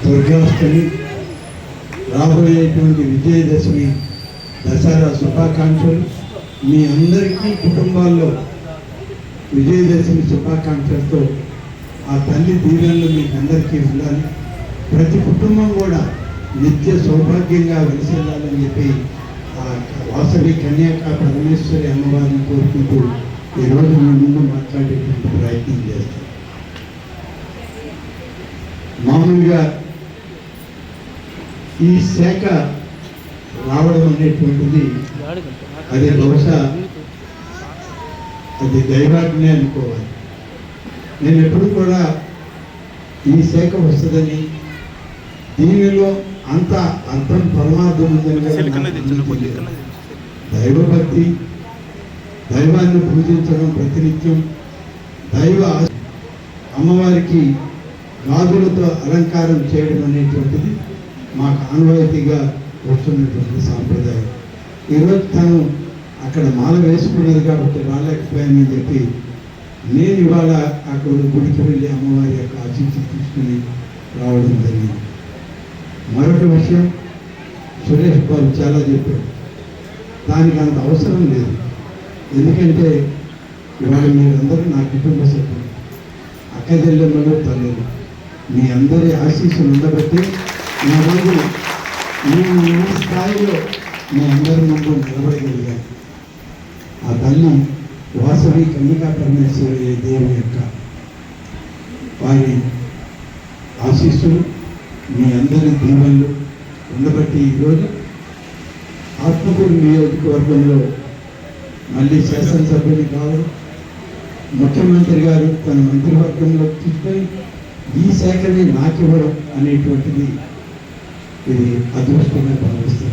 దుర్గాష్టమి, రాబోయేటువంటి విజయదశమి, దసరా శుభాకాంక్షలు. మీ అందరికీ కుటుంబాల్లో విజయదశమి శుభాకాంక్షలతో ఆ తల్లి దీవెనలు మీకు అందరికీ ఉండాలి. ప్రతి కుటుంబం కూడా నిత్య సౌభాగ్యంగా వెలిసెల్లాలని చెప్పి ఆ వాసవి కన్యాకా పరమేశ్వరి అమ్మవారిని కోరుకుంటూ ఈరోజు మీ ముందు మాట్లాడేటువంటి ప్రయత్నం చేస్తాం. మామూలుగా ఈ శాఖ రావడం అనేటువంటిది అది బహుశా అది దైవాజ్ఞే అనుకోవాలి. నేను ఎప్పుడు కూడా ఈ శాఖ వస్తుందని, దీనిలో అంత అర్థం పరమార్థం ఉందని, దైవభక్తి, దైవాన్ని పూజించడం ప్రతినిత్యం, దైవ అమ్మవారికి గాజులతో అలంకారం చేయడం అనేటువంటిది మాకు ఆనవాయితీగా వస్తున్నటువంటి సాంప్రదాయం. ఈరోజు తను అక్కడ మాల వేసుకున్నది కాబట్టి రాలేకపోయానని చెప్పి నేను ఇవాళ అక్కడ గుడికి వెళ్ళి అమ్మవారి యొక్క ఆశీస్సులు తీసుకుని రావడం జరిగింది. మరొక విషయం సురేష్ బాబు చాలా చెప్పాడు, దానికి అంత అవసరం లేదు. ఎందుకంటే ఇవాళ మీరందరూ నా కుటుంబ సభ్యులు, అక్క చెల్లెమ్మలు, తల్లులు, మీ అందరి ఆశీస్సులు ఉండబట్టి నా రోజు నేను ఈ స్థాయిలో మీ అందరి ముందు నిలబడగలిగాను. ఆ తల్లి వాసవి కన్యకా పరమేశ్వరి దేవి యొక్క వారి ఆశీస్సులు, మీ అందరి దీవెనలు ఉండబట్టి ఈరోజు ఆత్మకూరు నియోజకవర్గంలో మళ్ళీ శాసనసభ్యులు కావడం, ముఖ్యమంత్రి గారు తన మంత్రివర్గంలో తీసుకొని ఈ శాఖని నాకివ్వడం అనేటువంటిది ఇది అదృష్టంగా భావిస్తుంది.